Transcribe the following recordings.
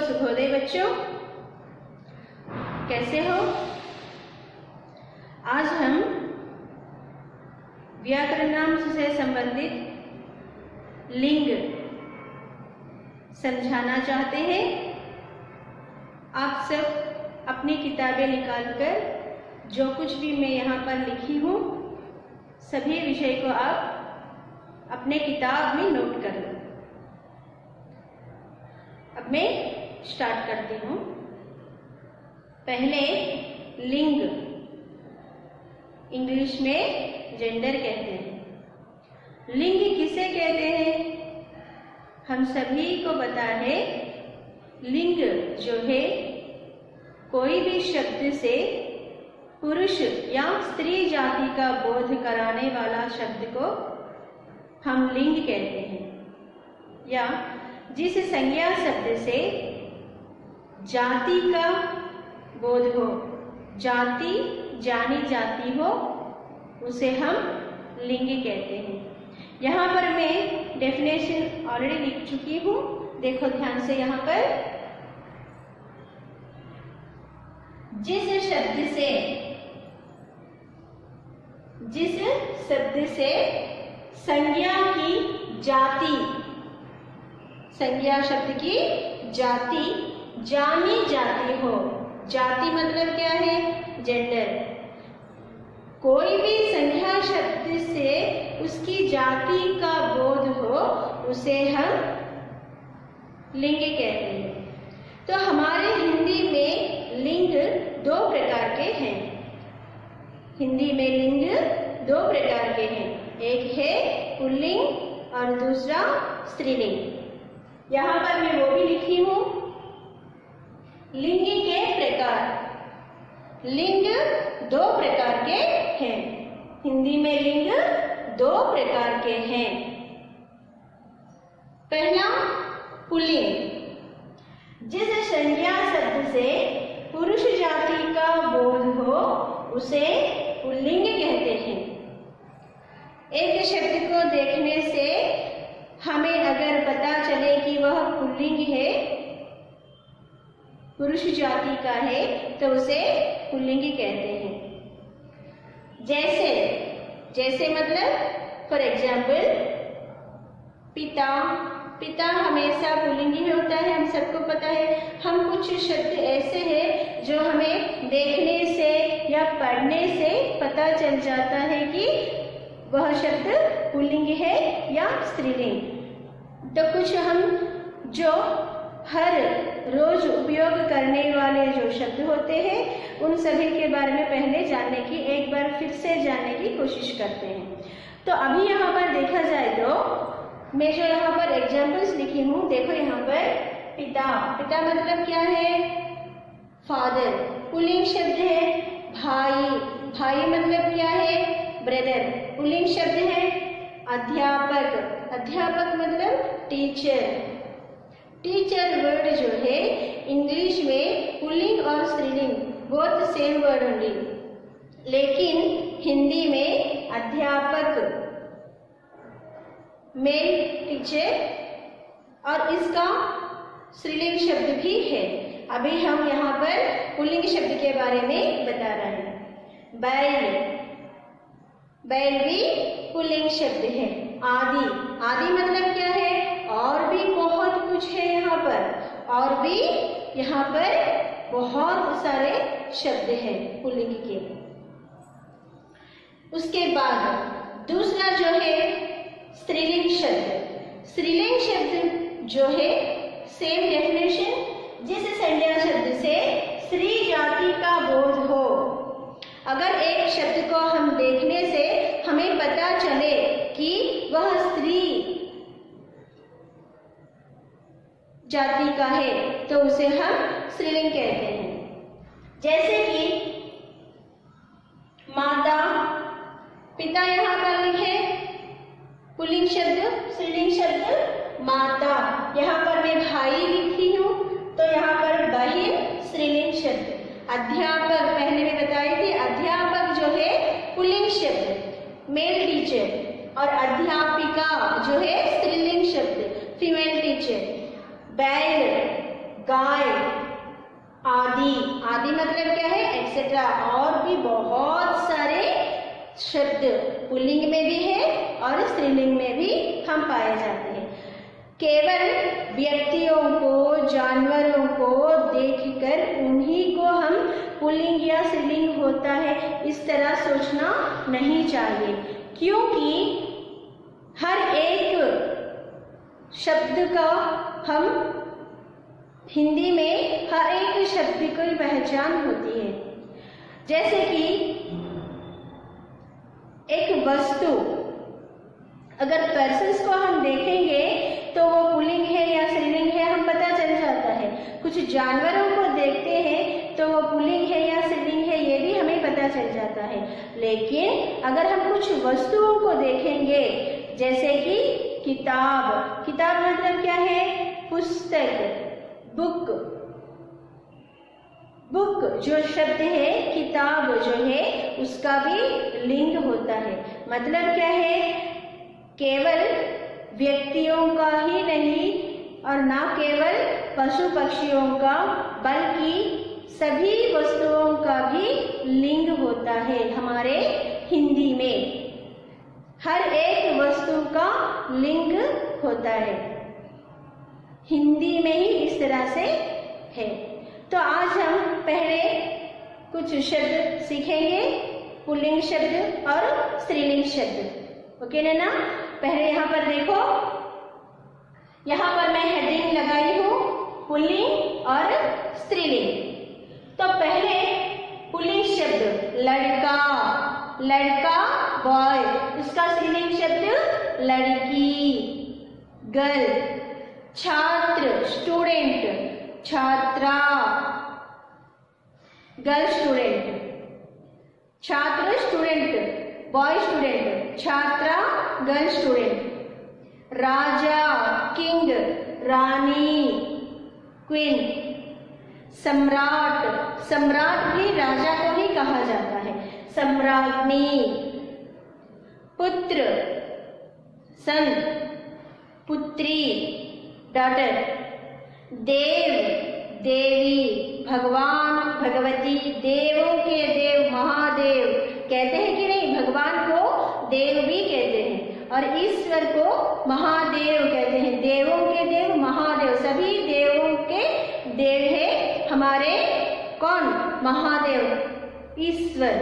शुभोदय बच्चों, कैसे हो? आज हम व्याकरण से संबंधित लिंग समझाना चाहते हैं। आप सब अपनी किताबें निकालकर जो कुछ भी मैं यहाँ पर लिखी हूँ सभी विषय को आप अपने किताब में नोट कर लो। अब मैं स्टार्ट करती हूँ। पहले लिंग, इंग्लिश में जेंडर कहते हैं। लिंग किसे कहते हैं? हम सभी को पता है, लिंग जो है कोई भी शब्द से पुरुष या स्त्री जाति का बोध कराने वाला शब्द को हम लिंग कहते हैं, या जिस संज्ञा शब्द से जाति का बोध हो, जाति जानी जाती हो, उसे हम लिंग कहते हैं। यहाँ पर मैं डेफिनेशन ऑलरेडी लिख चुकी हूँ, देखो ध्यान से। यहाँ पर जिस शब्द से संज्ञा की जाति, संज्ञा शब्द की जाति जानी जाती हो। जाति मतलब क्या है? जेंडर। कोई भी संज्ञा शब्द से उसकी जाति का बोध हो, उसे हम लिंग कहते हैं। तो हमारे हिंदी में लिंग दो प्रकार के हैं। हिंदी में लिंग दो प्रकार के हैं, एक है पुल्लिंग और दूसरा स्त्रीलिंग। यहाँ पर मैं वो भी लिखी हूँ। लिंग के प्रकार, लिंग दो प्रकार के हैं। हिंदी में लिंग दो प्रकार के हैं। पहला पुल्लिंग, जिस संज्ञा शब्द से पुरुष जाति का बोध हो उसे पुल्लिंग कहते हैं। एक शब्द को देखने से हमें अगर पता चले कि वह पुल्लिंग है, पुरुष जाति का है, तो उसे पुल्लिंग कहते हैं। जैसे मतलब फॉर एग्जाम्पल पिता, पिता हमेशा पुल्लिंग ही होता है, हम सबको पता है। हम कुछ शब्द ऐसे हैं जो हमें देखने से या पढ़ने से पता चल जाता है कि वह शब्द पुल्लिंग है या स्त्रीलिंग। तो कुछ हम जो हर रोज उपयोग करने वाले जो शब्द होते हैं उन सभी के बारे में पहले जानने की, एक बार फिर से जानने की कोशिश करते हैं। तो अभी यहाँ पर देखा जाए तो मैं जो यहाँ पर एग्जाम्पल्स लिखी हूँ, देखो यहाँ पर पिता, पिता मतलब क्या है? फादर। पुल्लिंग शब्द है भाई, भाई मतलब क्या है? ब्रदर। पुल्लिंग शब्द है अध्यापक, अध्यापक मतलब टीचर। टीचर वर्ड जो है इंग्लिश में पुल्लिंग और स्त्रीलिंग बोथ सेम वर्ड ओनली, लेकिन हिंदी में अध्यापक मेल टीचर और इसका स्त्रीलिंग शब्द भी है। अभी हम यहाँ पर पुल्लिंग शब्द के बारे में बता रहे हैं। बैल, बैल भी पुल्लिंग शब्द है। आदि, आदि मतलब क्या है? और भी बहुत कुछ है यहाँ पर, और भी यहाँ पर बहुत सारे शब्द हैं पुल्लिंग के। उसके बाद दूसरा जो है स्त्रीलिंग शब्द। स्त्रीलिंग शब्द जो है सेम डेफिनेशन, जिस संज्ञा शब्द से स्त्री जाति का बोध हो। अगर एक शब्द को हम देखने से हमें पता चले कि वह स्त्री जाति का है, तो उसे हम स्त्रीलिंग कहते हैं। जैसे कि माता, पिता यहाँ पर लिखे पुल्लिंग शब्द, स्त्रीलिंग शब्द माता। यहाँ पर मैं भाई लिखी हूँ, तो यहाँ पर बहन स्त्रीलिंग शब्द। अध्यापक, पहले मैं बताई थी, अध्यापक जो है पुल्लिंग शब्द मेल टीचर, और अध्यापिका जो है स्त्रीलिंग शब्द फीमेल टीचर। बैल, गाय, आदि। आदि मतलब क्या है? एक्सेट्रा। और भी बहुत सारे शब्द पुल्लिंग में भी है और स्त्रीलिंग में भी हम पाए जाते हैं। केवल व्यक्तियों को, जानवरों को देखकर उन्हीं को हम पुल्लिंग या स्त्रीलिंग होता है इस तरह सोचना नहीं चाहिए, क्योंकि हर एक शब्द का हम हिंदी में हर एक शब्द की पहचान होती है। जैसे कि एक वस्तु, अगर पर्सन्स को हम देखेंगे तो वो पुल्लिंग है या स्त्रीलिंग है हम पता चल जाता है। कुछ जानवरों को देखते हैं तो वो पुल्लिंग है या स्त्रीलिंग है ये भी हमें पता चल जाता है। लेकिन अगर हम कुछ वस्तुओं को देखेंगे, जैसे कि किताब, किताब मतलब क्या है? पुस्तक, बुक। बुक जो शब्द है, किताब जो है उसका भी लिंग होता है। मतलब क्या है? केवल व्यक्तियों का ही नहीं और ना केवल पशु पक्षियों का, बल्कि सभी वस्तुओं का भी लिंग होता है। हमारे हिंदी में हर एक वस्तु का लिंग होता है, हिंदी में ही इस तरह से है। तो आज हम पहले कुछ शब्द सीखेंगे, पुल्लिंग शब्द और स्त्रीलिंग शब्द। ओके ना? पहले यहाँ पर देखो, यहाँ पर मैं हेडिंग लगाई हूँ पुल्लिंग और स्त्रीलिंग। तो पहले पुल्लिंग शब्द लड़का, लड़का बॉय, उसका स्त्रीलिंग शब्द लड़की गर्ल। छात्र स्टूडेंट, छात्रा गर्ल स्टूडेंट। छात्र स्टूडेंट बॉय स्टूडेंट, छात्रा गर्ल स्टूडेंट। राजा किंग, रानी क्वीन। सम्राट, सम्राट भी राजा को ही कहा जाता है, सम्राज्ञी। पुत्र सन, पुत्री डॉटर। देव देवी, भगवान भगवती, देवों के देव महादेव कहते हैं कि नहीं? भगवान को देव भी कहते हैं और ईश्वर को महादेव कहते हैं। देवों के देव महादेव, सभी देवों के देव है हमारे कौन? महादेव, ईश्वर।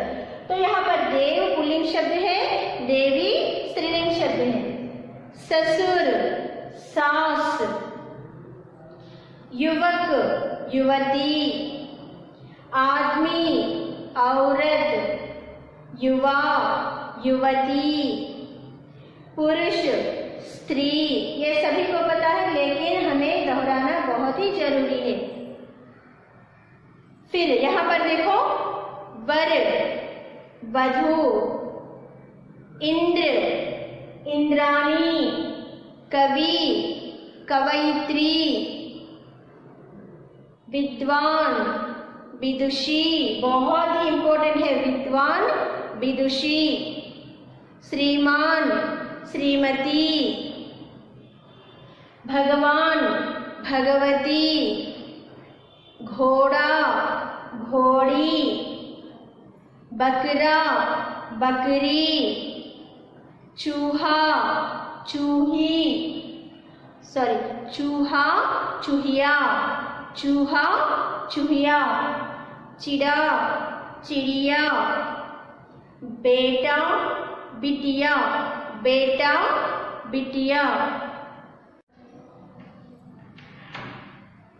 तो यहाँ पर देव पुल्लिंग शब्द है, देवी स्त्रीलिंग शब्द है। ससुर, सास। युवक, युवती। आदमी, औरत। युवा, युवती। पुरुष, स्त्री। ये सभी को पता है, लेकिन हमें दोहराना बहुत ही जरूरी है। फिर यहाँ पर देखो, वर, वधू। इंद्र, इंद्राणी। कवि, कवयित्री। विद्वान, विदुषी, बहुत ही इंपॉर्टेंट है, विद्वान विदुषी। श्रीमान, श्रीमती। भगवान, भगवती। घोड़ा, घोड़ी। बकरा, बकरी। चूहा, चूही, सॉरी चूहा, चूहिया। चूहा, चूहिया। चिड़ा, चिड़िया। बेटा, बिटिया। बेटा, बिटिया।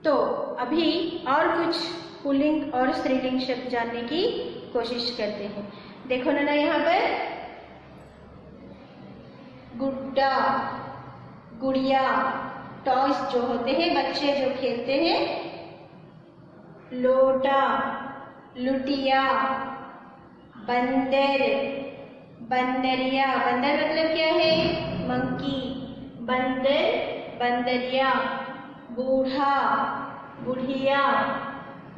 तो अभी और कुछ पुल्लिंग और स्त्रीलिंग शब्द जानने की कोशिश करते हैं। देखो ना यहाँ पर गुड्डा, गुड़िया, टॉयज जो होते हैं, बच्चे जो खेलते हैं। लोटा, लुटिया। बंदर, बंदरिया। बंदर मतलब क्या है? मंकी। बंदर, बंदरिया। बूढ़ा, बुढ़िया।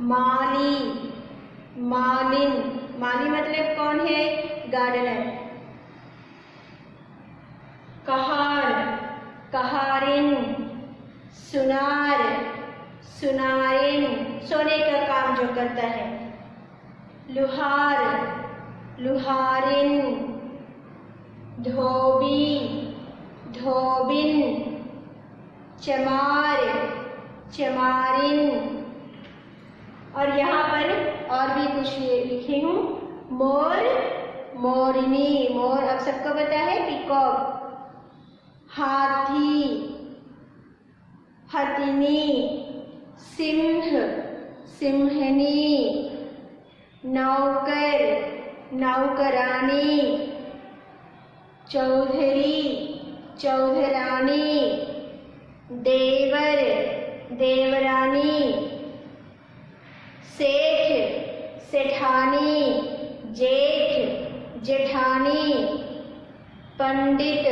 माली, मालिन। माली मतलब कौन है? गार्डनर। कहार, कहारिन। सुनार, सुनारिन, सोने का काम जो करता है। लुहार, लुहारिन। धोबी, धोबिन। चमार, चमारिन। और यहाँ पर और भी कुछ लिखी हूँ। मोर, मोरनी, मोर अब सबको पता है, पीकॉक। हाथी, हथिनी। सिंह, सिंहनी। नौकर, नौकरानी। चौधरी, चौधरानी। देवर, देवरानी। सेठ, सेठानी। जेठ, जेठानी। पंडित,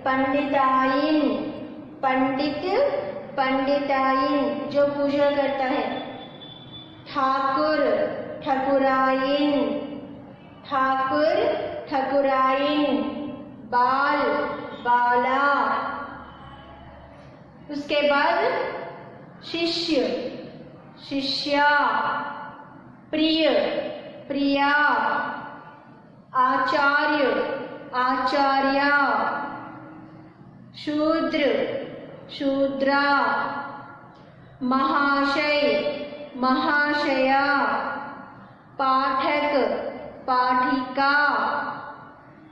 पंडिताइन। पंडित, पंडिताइन जो पूजा करता है। ठाकुर, ठकुराइन। ठाकुर, ठकुराइन। बाल, बाला। उसके बाद शिष्य, शिष्या। प्रिय, प्रिया। आचार्य, आचार्या। शूद्र, शूद्रा। महाशय, महाशया। पाठक, पाठिका।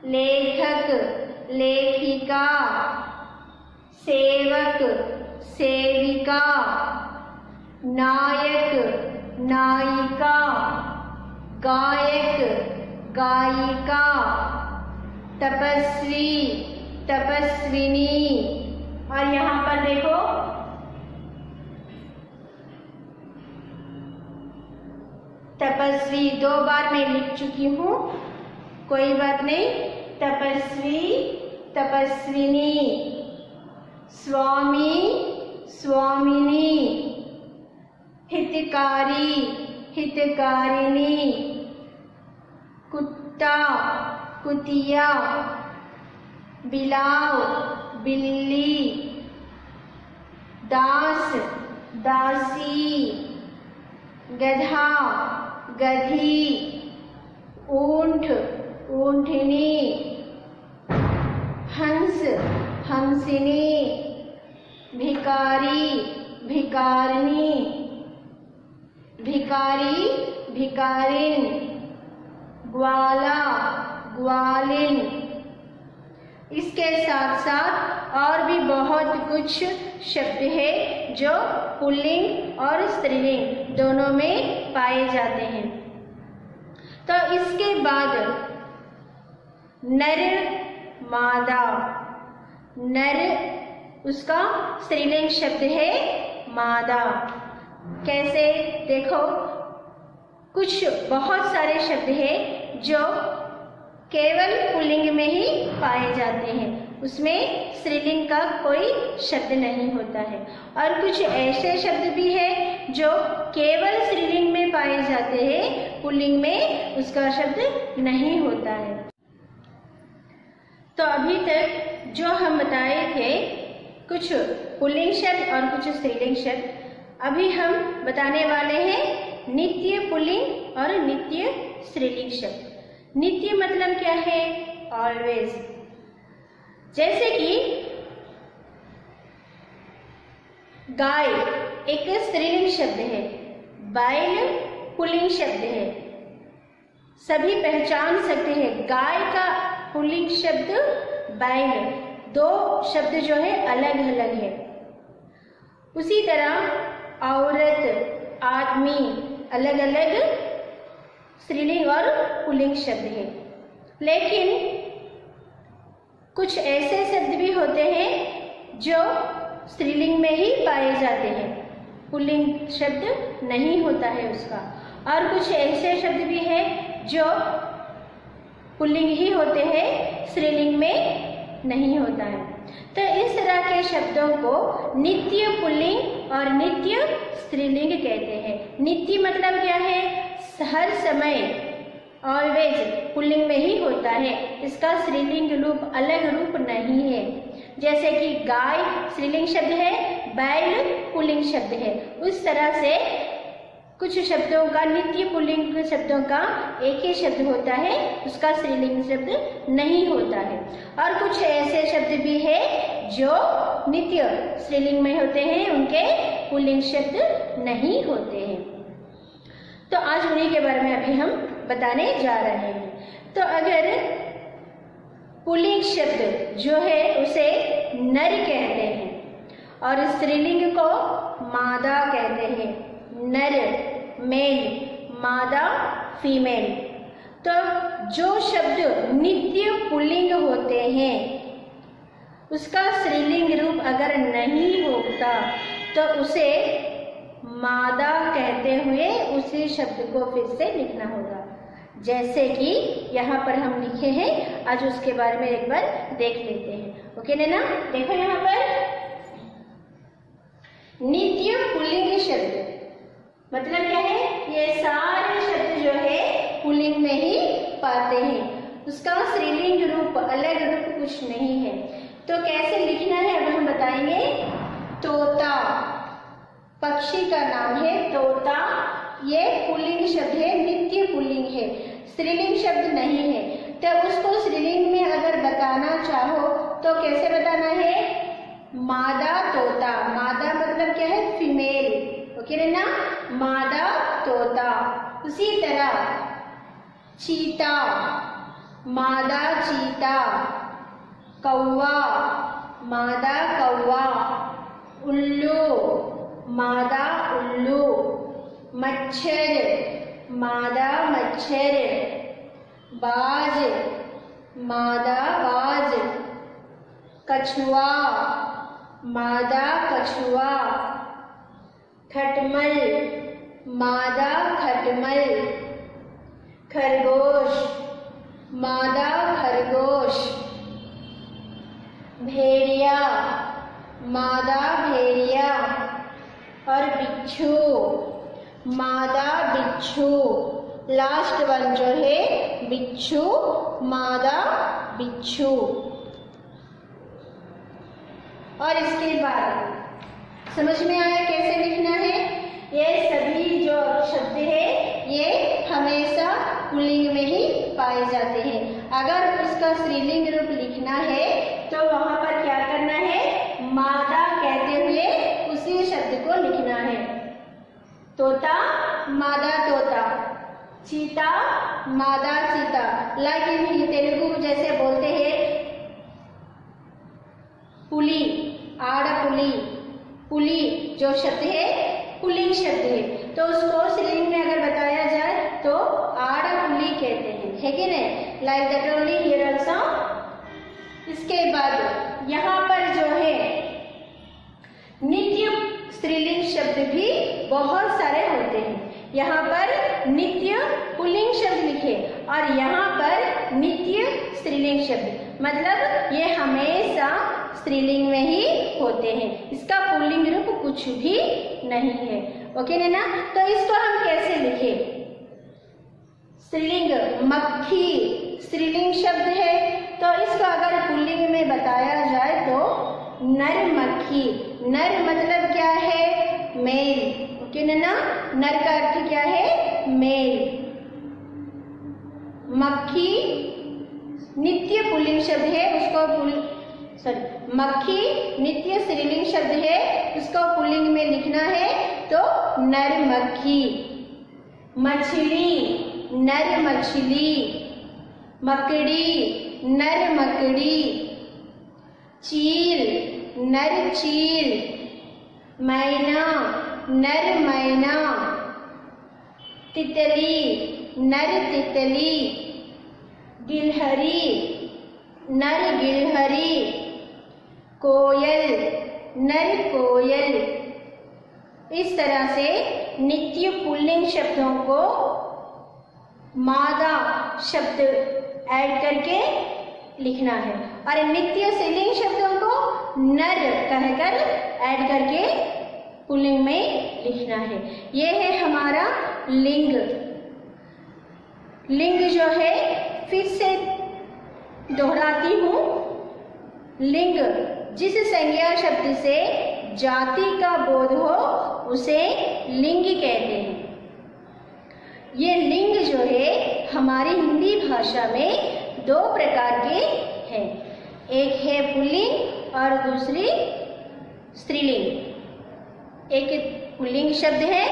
लेखक, लेखिका। सेवक, सेविका। नायक, नायिका। गायक, गायिका। तपस्वी, तपस्विनी। और यहाँ पर देखो तपस्वी 2 बार मैं लिख चुकी हूँ, कोई बात नहीं। तपस्वी, तपस्विनी। स्वामी, स्वामिनी। हितकारी, हितकारिणी। कुत्ता, कुतिया। बिलाव, बिल्ली। दास, दासी। गधा, गधी। ऊंट, ऊंटनी। हंस, हंसिनी। भिकारी, भिकारिणी। भिकारी, भिकारिन। ग्वाला, ग्वालिन। इसके साथ साथ और भी बहुत कुछ शब्द है जो पुल्लिंग और स्त्रीलिंग दोनों में पाए जाते हैं। तो इसके बाद नर, मादा। नर उसका स्त्रीलिंग शब्द है मादा। कैसे देखो, कुछ बहुत सारे शब्द हैं जो केवल पुल्लिंग में ही पाए जाते हैं, उसमें स्त्रीलिंग का कोई शब्द नहीं होता है। और कुछ ऐसे शब्द भी हैं जो केवल स्त्रीलिंग में पाए जाते हैं, पुल्लिंग में उसका शब्द नहीं होता है। तो अभी तक जो हम बताए थे कुछ पुल्लिंग शब्द और कुछ स्त्रीलिंग शब्द, अभी हम बताने वाले हैं नित्य पुल्लिंग और नित्य स्त्रीलिंग शब्द। नित्य मतलब क्या है? ऑलवेज। जैसे कि गाय एक स्त्रीलिंग शब्द है, बैल पुल्लिंग शब्द है। सभी पहचान सकते हैं गाय का पुल्लिंग शब्द बैल, 2 शब्द जो है अलग अलग है। उसी तरह औरत, आदमी अलग अलग स्त्रीलिंग और पुल्लिंग शब्द है। लेकिन कुछ ऐसे शब्द भी होते हैं जो स्त्रीलिंग में ही पाए जाते हैं, पुल्लिंग शब्द नहीं होता है उसका। और कुछ ऐसे शब्द भी हैं जो पुल्लिंग ही होते हैं, स्त्रीलिंग में नहीं होता है। तो इस तरह के शब्दों को नित्य पुल्लिंग और नित्य स्त्रीलिंग कहते हैं। नित्य मतलब क्या है? हर समय, ऑलवेज पुल्लिंग में ही होता है, इसका स्त्रीलिंग रूप अलग रूप नहीं है। जैसे कि गाय स्त्रीलिंग शब्द है, बैल पुल्लिंग शब्द है। उस तरह से कुछ शब्दों का, नित्य पुल्लिंग शब्दों का एक ही शब्द होता है, उसका स्त्रीलिंग शब्द नहीं होता है। और कुछ ऐसे शब्द भी है जो नित्य स्त्रीलिंग में होते हैं, उनके पुल्लिंग शब्द नहीं होते हैं। तो आज उन्हीं के बारे में अभी हम बताने जा रहे हैं। तो अगर पुल्लिंग शब्द जो है उसे नर कहते हैं और स्त्रीलिंग को मादा कहते हैं, नर मेल, मादा फीमेल। तो जो शब्द नित्य पुल्लिंग होते हैं उसका स्त्रीलिंग रूप अगर नहीं होता तो उसे मादा कहते हुए उसी शब्द को फिर से लिखना होगा। जैसे कि यहाँ पर हम लिखे हैं, आज उसके बारे में एक बार देख लेते हैं। ओके ना? देखो यहाँ पर नित्य पुल्लिंग शब्द मतलब क्या है? ये सारे शब्द जो है पुल्लिंग में ही पाते हैं, उसका स्त्रीलिंग रूप, अलग रूप कुछ नहीं है। तो कैसे लिखना है अब हम बताएंगे। तोता पक्षी का नाम है, तोता, ये पुल्लिंग शब्द है, नित्य पुल्लिंग है, स्त्रीलिंग शब्द नहीं है। तो उसको स्त्रीलिंग में अगर बताना चाहो तो कैसे बताना है? मादा तोता। मादा मतलब क्या है? फीमेल। ओके ना? मादा तोता। उसी तरह चीता, मादा चीता, कौवा, मादा कौवा, उल्लू, मादा उल्लू, मच्छर, मादा मच्छर, बाज, मादा बाज, कछुआ, मादा कछुआ, खटमल, मादा खटमल, खरगोश, मादा खरगोश, भेड़िया, मादा भेड़िया और बिच्छू, मादा बिच्छू। लास्ट वन जो है बिच्छू, मादा बिच्छू। और इसके बाद समझ में आया कैसे लिखना है? ये सभी जो शब्द है ये हमेशा पुल्लिंग में ही पाए जाते हैं। अगर उसका स्त्रीलिंग रूप लिखना है तो वहां पर क्या करना है? मादा कहते हुए उसी शब्द को लिखना है। तोता, मादा तोता, चीता, मादा चीता। लाइक इन तेलुगु जैसे बोलते हैं पुली, आड़ पुली, पुली जो शब्द है पुल्लिंग शब्द है, तो उसको स्त्रीलिंग में अगर बताया जाए तो आड़ पुली कहते हैं, है कि नहीं? Like that only here also. इसके बाद यहाँ पर जो है नित्य स्त्रीलिंग शब्द भी बहुत सारे होते हैं। यहाँ पर नित्य पुल्लिंग शब्द लिखे और यहाँ पर नित्य स्त्रीलिंग शब्द, मतलब ये हमेशा स्त्रीलिंग में ही होते हैं, इसका पुल्लिंग रूप कुछ भी नहीं है। ओके ना? तो इसको हम कैसे लिखे? स्त्रीलिंग मक्खी स्त्रीलिंग शब्द है, तो इसको अगर पुल्लिंग में बताया जाए तो नर मक्खी। नर मतलब क्या है? मेल। ओके ना? नर का अर्थ क्या है? मेल। मक्खी नित्य पुल्लिंग शब्द है, उसको मक्खी नित्य स्त्रीलिंग शब्द है, उसको पुल्लिंग में लिखना है तो नर मक्खी। मछली नर मछली, मकड़ी नर मकड़ी, चील नर चील, मैना नर मैना, तितली नर तितली, गिलहरी नर गिलहरी, कोयल नर कोयल। इस तरह से नित्य पुल्लिंग शब्दों को मादा शब्द ऐड करके लिखना है और नित्य स्त्रीलिंग शब्दों को नर कहकर ऐड करके पुल्लिंग में लिखना है। यह है हमारा लिंग। लिंग जो है फिर से दोहराती हूँ, लिंग जिस संज्ञा शब्द से जाति का बोध हो उसे लिंग कहते हैं। ये लिंग जो है हमारी हिंदी भाषा में दो प्रकार के हैं, एक है पुल्लिंग और दूसरी स्त्रीलिंग। एक पुल्लिंग शब्द है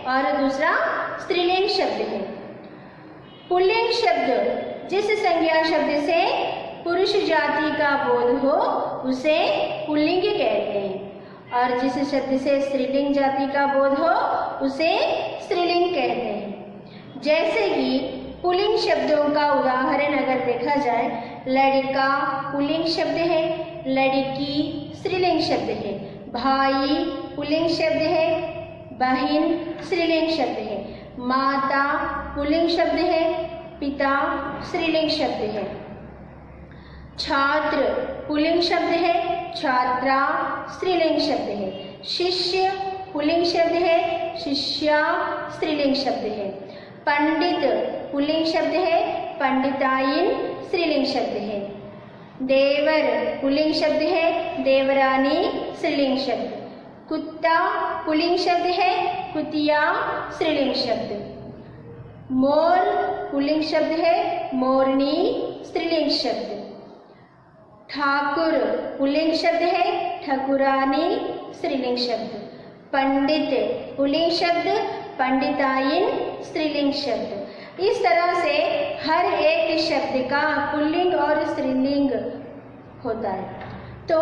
और दूसरा स्त्रीलिंग शब्द है। पुल्लिंग शब्द जिस संज्ञा शब्द से पुरुष जाति का बोध हो उसे पुल्लिंग कहते हैं और जिस शब्द से स्त्रीलिंग जाति का बोध हो उसे स्त्रीलिंग कहते हैं। जैसे कि पुल्लिंग शब्दों का उदाहरण अगर देखा जाए, लड़का पुल्लिंग शब्द है, लड़की स्त्रीलिंग शब्द है, भाई पुल्लिंग शब्द है, बहन स्त्रीलिंग शब्द है, माता पुल्लिंग शब्द है, पिता स्त्रीलिंग शब्द है, छात्र पुल्लिंग शब्द है, छात्रा स्त्रीलिंग शब्द है, शिष्य पुल्लिंग शब्द है, शिष्या स्त्रीलिंग शब्द है, पंडित पुल्लिंग शब्द है, पंडिताइन स्त्रीलिंग शब्द है, देवर पुल्लिंग शब्द है, देवरानी स्त्रीलिंग शब्द, कुत्ता पुल्लिंग शब्द है, कुतिया स्त्रीलिंग शब्द, मोर पुल्लिंग शब्द है, मोरनी स्त्रीलिंग शब्द, ठाकुर पुल्लिंग शब्द है, ठकुरानी स्त्रीलिंग शब्द, पंडित पुल्लिंग शब्द, पंडिताइन स्त्रीलिंग शब्द। इस तरह से हर एक शब्द का पुल्लिंग और स्त्रीलिंग होता है। तो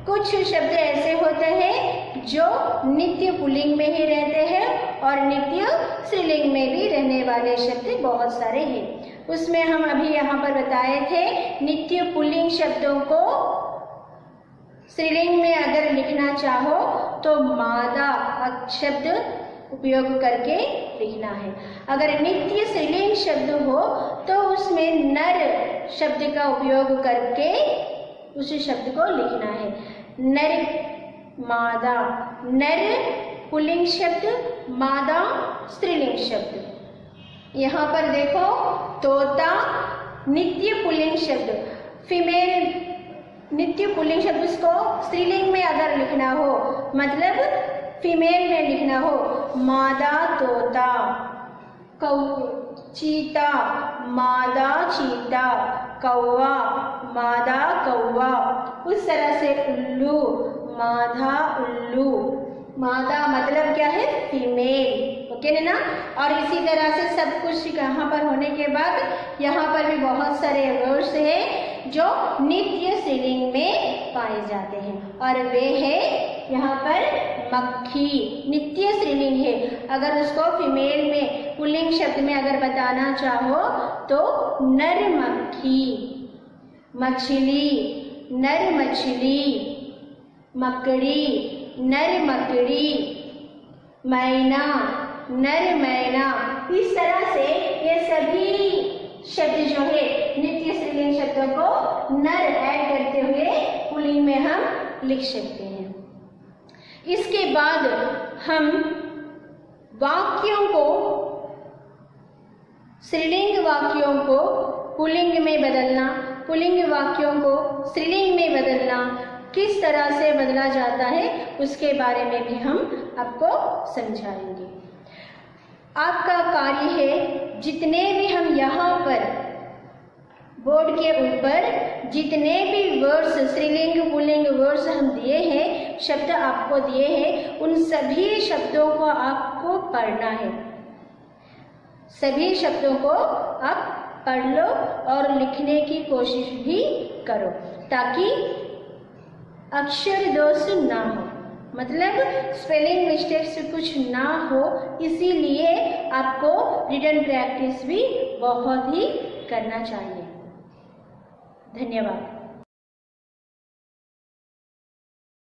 कुछ शब्द ऐसे होते हैं जो नित्य पुल्लिंग में ही रहते हैं और नित्य स्त्रीलिंग में भी रहने वाले शब्द बहुत सारे हैं। उसमें हम अभी यहाँ पर बताए थे, नित्य पुल्लिंग शब्दों को स्त्रीलिंग में अगर लिखना चाहो तो मादा शब्द उपयोग करके लिखना है। अगर नित्य स्त्रीलिंग शब्द हो तो उसमें नर शब्द का उपयोग करके उस शब्द को लिखना है। नर मादा, नर पुल्लिंग शब्द, मादा स्त्रीलिंग शब्द। यहाँ पर देखो, तोता नित्य पुल्लिंग शब्द, फीमेल नित्य पुल्लिंग शब्द, उसको स्त्रीलिंग में अगर लिखना हो, मतलब फीमेल में लिखना हो, मादा तोता, चीता मादा चीता, कौवा मादा कौवा। उस तरह से उल्लू मादा उल्लू, मादा मतलब क्या है, फीमेल, ओके ना। और इसी तरह से सब कुछ यहाँ पर होने के बाद यहाँ पर भी बहुत सारे वर्ड्स हैं जो नित्य स्त्रीलिंग में पाए जाते हैं और वे है यहाँ पर मक्खी, नित्य स्त्रीलिंग है। अगर उसको फीमेल में पुल्लिंग शब्द में अगर बताना चाहो तो नर मक्खी, मछली नर मछली, मकड़ी नर मकड़ी, मैना नर मैना। इस तरह से ये सभी शब्द जो है नित्य स्त्रीलिंग शब्दों को नर ऐड करते हुए पुल्लिंग में हम लिख सकते हैं। इसके बाद हम वाक्यों को, स्त्रीलिंग वाक्यों को पुल्लिंग में बदलना, पुल्लिंग वाक्यों को स्त्रीलिंग में बदलना किस तरह से बदला जाता है उसके बारे में भी हम आपको समझाएंगे। आपका कार्य है, जितने भी हम यहाँ पर बोर्ड के ऊपर जितने भी वर्ड्स, स्त्रीलिंग पुल्लिंग वर्ड्स हम दिए हैं, शब्द आपको दिए हैं, उन सभी शब्दों को आपको पढ़ना है। सभी शब्दों को आप पढ़ लो और लिखने की कोशिश भी करो ताकि अक्षर दोष ना हो, मतलब स्पेलिंग मिस्टेक्स कुछ ना हो। इसीलिए आपको रिटन प्रैक्टिस भी बहुत ही करना चाहिए। धन्यवाद।